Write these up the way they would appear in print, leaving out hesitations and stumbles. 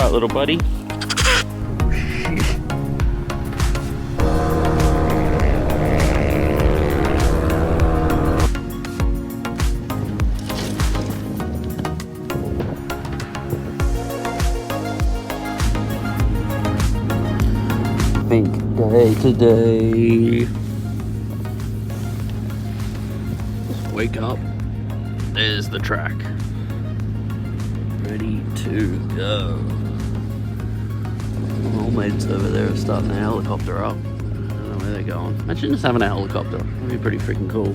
Alright, little buddy. Big day today. Just wake up. There's the track. Ready to go. Old mates over there are starting the helicopter up. I don't know where they're going. Imagine just having a helicopter. That'd be pretty freaking cool.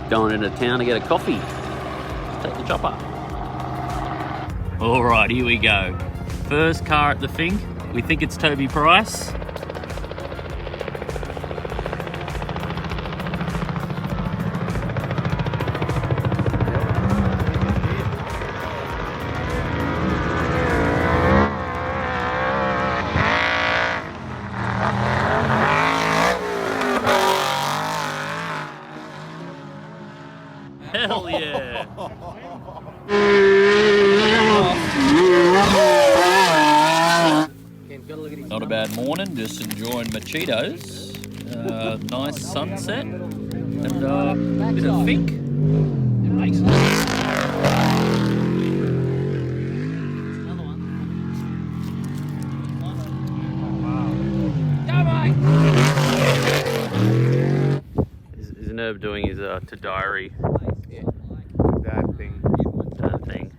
Going into town to get a coffee. Let's take the chopper. Alright, here we go. First car at the Finke. We think it's Toby Price. Hell yeah! Not a bad morning, just enjoying my Cheetos. Nice sunset and a bit of Finke. It makes it. Is Nerve doing his diary? That thing.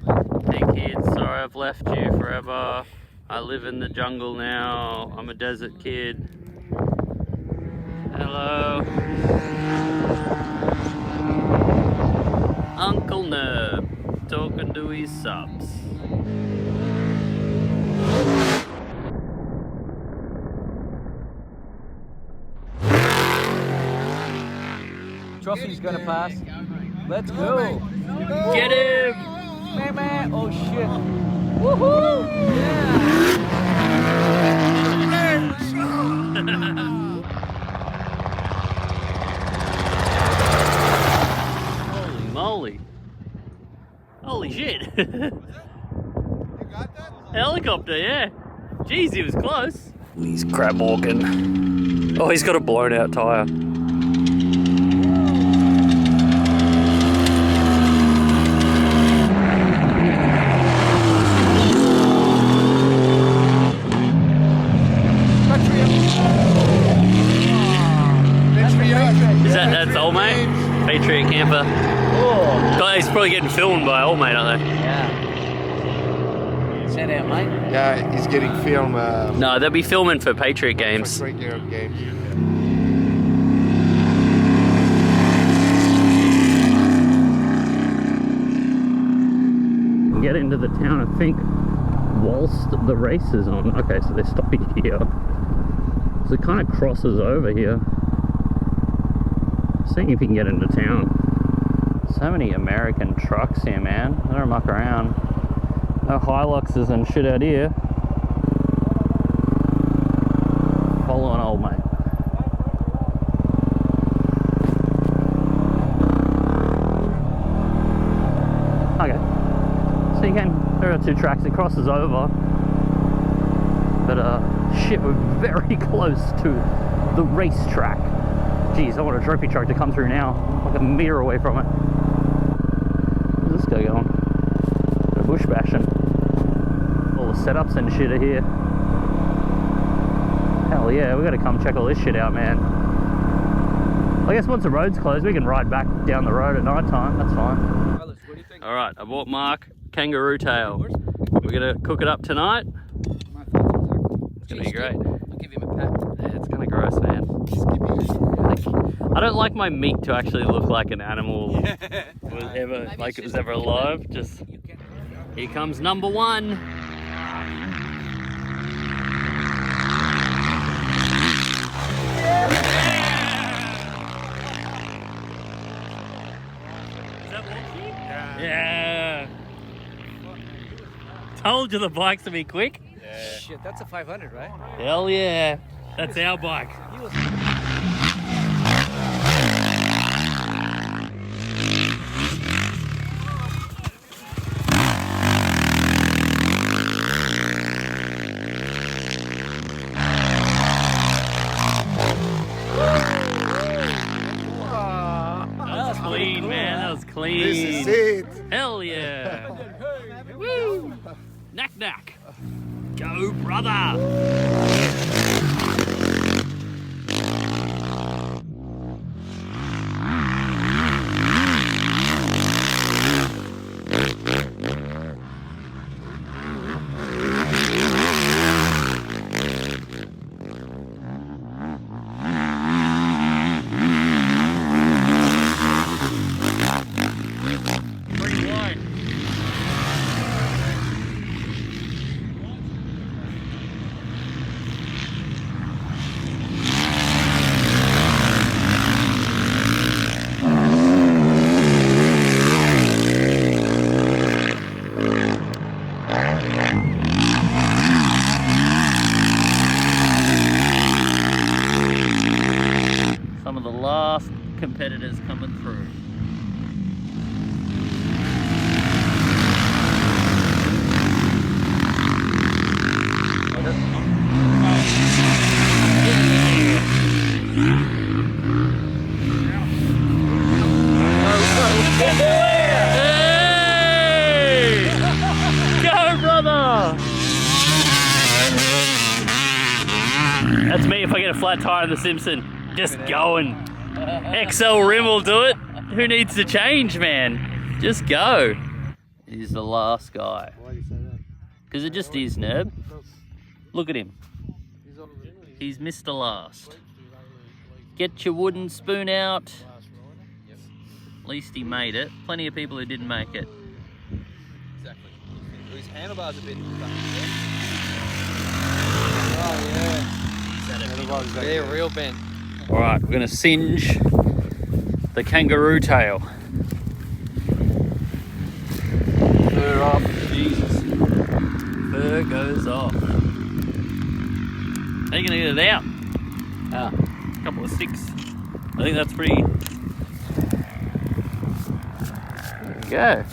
Hey kids, sorry I've left you forever. I live in the jungle now. I'm a desert kid. Hello. Uncle Nerve talking to his subs. Trophy's gonna pass. Let's go. Get him! Man. Oh shit. Woohoo! Yeah. Holy moly. Holy shit. You got that? Helicopter, yeah. Jeez, he was close. He's crab walking. Oh, he's got a blown out tyre. That's old mate, Patriot camper. Oh. Guys, he's probably getting filmed by old mate, aren't they? Yeah. Shout out, mate. Yeah, he's getting film. No, they'll be filming for Patriot games. For games. Get into the town, I think, whilst the race is on. Okay, so they're stopping here. So it kind of crosses over here. Seeing if you can get into town. So many American trucks here, man. They don't muck around. No Hiluxes and shit out here. Following old mate. Okay. So you can, there are two tracks, it crosses over. But shit, we're very close to the racetrack. Jeez, I want a trophy truck to come through now. I'm like a meter away from it. Where's this guy going? Bit of bush bashing. All the setups and shit are here. Hell yeah, we gotta come check all this shit out, man. I guess once the road's closed, we can ride back down the road at night time. That's fine. Alright, I bought Mark kangaroo tail. We're gonna cook it up tonight. It's gonna be great. I'll give him a pat. Yeah, it's kind of gross, man. I don't like my meat to actually look like an animal was ever, like it was ever alive. Just here comes number one. Is that Walkie? Yeah. Told you the bikes to be quick. Yeah. Shit, that's a 500, right? Hell yeah. That's our bike. That was clean, man. That was clean. This is it. Hell yeah. Woo. Knack knack. Go, brother. Competitors coming through. Hey! Go, brother! That's me if I get a flat tire in the Simpson. Just going. XL rim will do it. Who needs to change, man? Just go. He's the last guy. Why do you say that? Because it just is, Nerb. Look at him. He's Mr. Last. Get your wooden spoon out. At least he made it. Plenty of people who didn't make it. Exactly. His handlebars a bit. Oh yeah. They're real bent. All right, we're gonna singe the kangaroo tail. Fur off, Jesus. Fur goes off. How are you gonna get it out? A couple of sticks. I think that's pretty. There we go.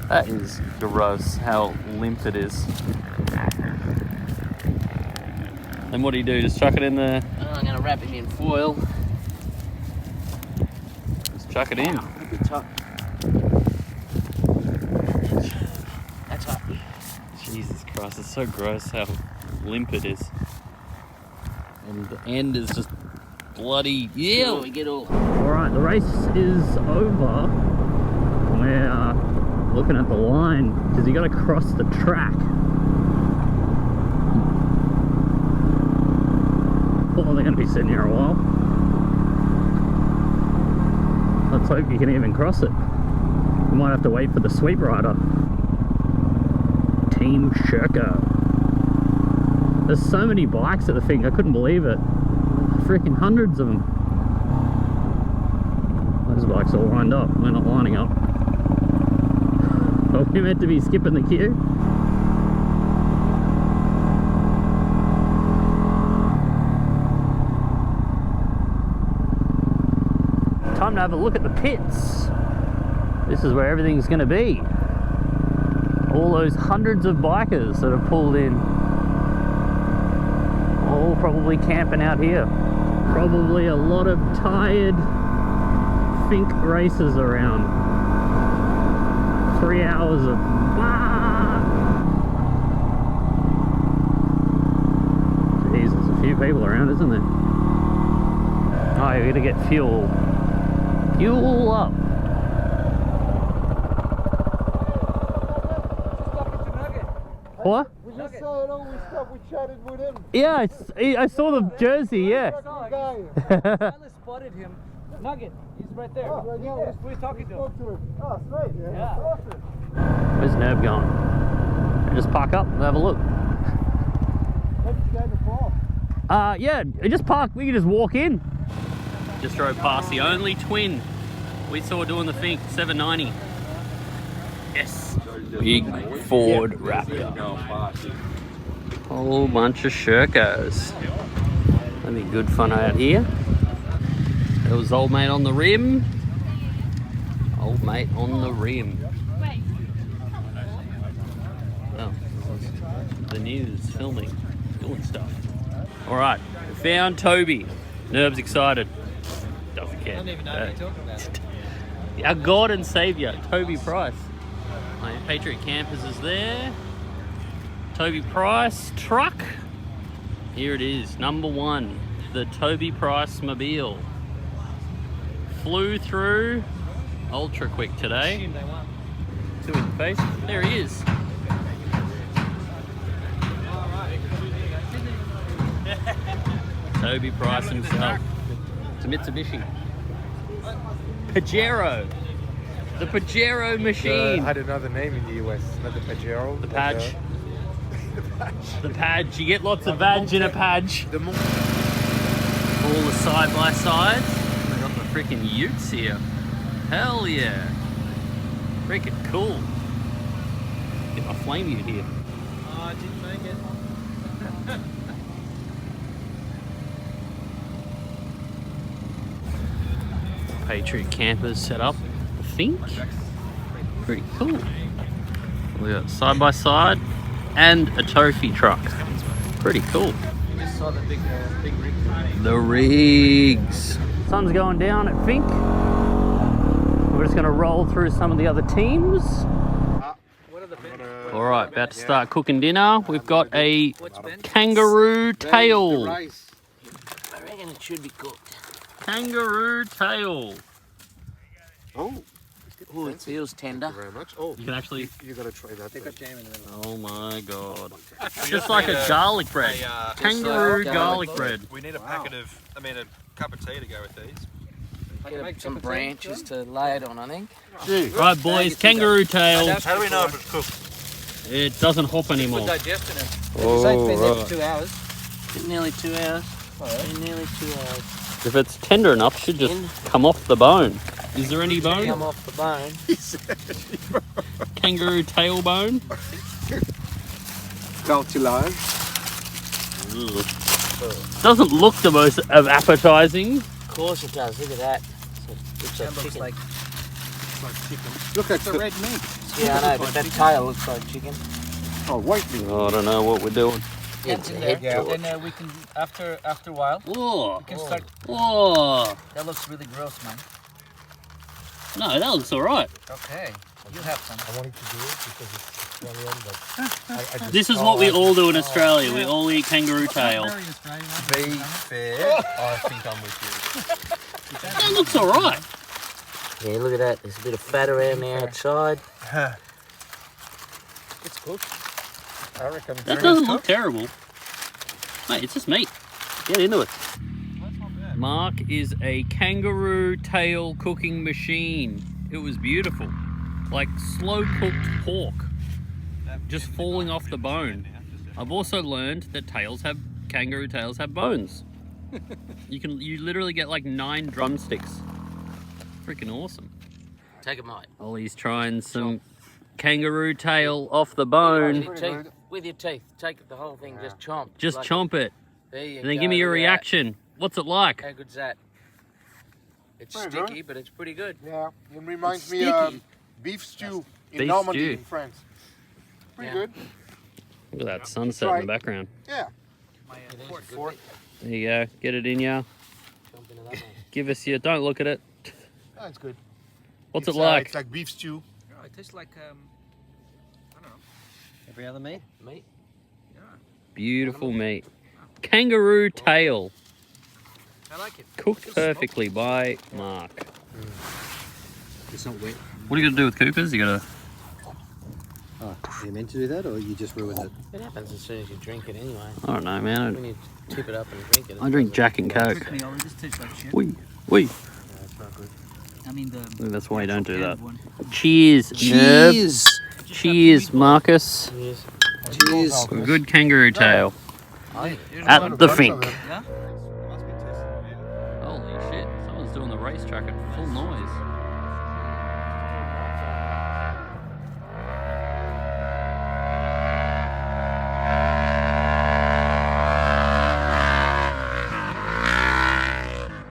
That is gross, how limp it is. And what do you do? Just chuck it in the... I'm going to wrap him in foil. Just chuck it in. That's hot. Jesus Christ, it's so gross how limp it is. And the end is just bloody... Yeah! We get all... Alright, the race is over. We're looking at the line because you got to cross the track. Well, they're going to be sitting here a while. Let's hope you can even cross it. We might have to wait for the sweep rider. Team Shirko. There's so many bikes at the thing, I couldn't believe it. Freaking hundreds of them. Those bikes all lined up. We're not lining up. Are we meant to be skipping the queue? Time to have a look at the pits. This is where everything's going to be. All those hundreds of bikers that have pulled in, all probably camping out here. Probably a lot of tired Finke racers around. 3 hours of Jeez, there's a few people around, isn't there? Oh, you're gonna get fuel. Fuel up. What? We just saw it all, we stopped, we chatted with him. Yeah, I saw the jersey, yeah. I spotted him. Nugget, he's right there. Oh, right here. We're talking to him. Spoke to him. Oh, sweet. Yeah. Awesome. Where's Nerb going? Just park up and have a look. Where did you go before? Yeah, just park, we can just walk in. Just drove past the only twin we saw doing the Finke, 790. Yes. Big Ford Raptor. Whole bunch of Shirkos. Gonna be good fun out here. There was old mate on the rim. Old mate on the rim. Oh, the news filming, doing stuff. All right, we found Toby. Nerb's excited. Doesn't care. I don't even know what you're talking about. Our God and Saviour, Toby Price. My Patriot Campers is there. Toby Price truck. Here it is, number 1, the Toby Price Mobile. Flew through ultra quick today. Assume they won. To his face. There he is. Toby Price himself. It's a Mitsubishi. Pajero. The Pajero machine. had another name in the US, not the Pajero. The Padge. The Padge. You get lots of badge in a Padge. The monk. All the side-by-sides. We got the freaking utes here. Hell yeah. Freaking cool. Get my flame ute here. Oh, I didn't make it. Patriot Campers set up. The Finke. Pretty cool. We got side-by-side and a trophy truck. Pretty cool. You just saw the big rig. The rigs. Sun's going down at Finke. We're just going to roll through some of the other teams. What are the benches? All right, about to start cooking dinner. We've got a What's bench? kangaroo tail. I reckon it should be cooked. Kangaroo tail. Oh, Oh, it feels tender. thank you very much. Oh, You can actually. you gotta try that. They got then. jam in the middle. Oh my god. It's just like a garlic bread. Kangaroo garlic bread. We need a packet of, a cup of tea to go with these. Get some branches to lay it on, I think. Right, boys, kangaroo tail. How do we know if it's cooked? It doesn't hop anymore. Digesting it. Oh, It's been there right. for 2 hours. Nearly 2 hours. Nearly 2 hours. If it's tender enough, it should just come off the bone. Is there any Come bone? off the bone. Kangaroo tail bone? Calcilar. Ugh. Doesn't look the most appetizing. Of course it does. Look at that. Looks like chicken. Look at It's the a red meat. Yeah, I know, but that tail looks like chicken. white meat. Oh, I don't know what we're doing. It's a head to it. Then we can, after a while, Whoa. we can start. Whoa. That looks really gross, man. No, that looks alright. Okay, you have some. I wanted to do it because it's Australian, but I just, This is what we all do in Australia. We all eat kangaroo tail. Very Australian. Be fair, I think I'm with That looks alright. Yeah, look at that. There's a bit of fat around the outside. it's cooked. I reckon. That doesn't look terrible. Mate, it's just meat. Get into it. Mark is a kangaroo tail cooking machine. It was beautiful. Like slow cooked pork. Just falling off the bone. I've also learned that kangaroo tails have bones. You literally get like 9 drumsticks. Freaking awesome. Take a bite. Ollie's trying some kangaroo tail off the bone. With your teeth. Take the whole thing, just chomp. Just Like chomp it. There you And then go, give me your look at that. reaction. What's it like? How good's that? It's Pretty sticky, good. but it's pretty good. Yeah, it reminds It's me sticky. beef stew in Beef Normandy stew. in France. Pretty Yeah. good. Look at that sunset in the background. Yeah. Fork. There you go. Get it in ya. Jump into that one. Give us your... Don't look at it. That's good. What's It's, it like? It's like beef stew. Oh, it tastes like, I don't know. Every other meat? Meat. Beautiful meat. Kangaroo tail. I like it. Cooked perfectly by Mark. It's not wet. What are you going to do with Coopers? You got to... Oh, are you meant to do that, or you just ruined it? It happens as soon as you drink it anyway. I don't know, When man. you tip it up and drink it. I drink Jack and Coke. This tastes like shit. Wee. Yeah, it's not good. I mean the... That's why you don't do that. One. Cheers, Nerb. Cheers, Marcus. Cheers. Cheers. Good kangaroo tail. Hey, At the Finke. Yeah? Holy shit. Someone's doing the racetrack at full noise.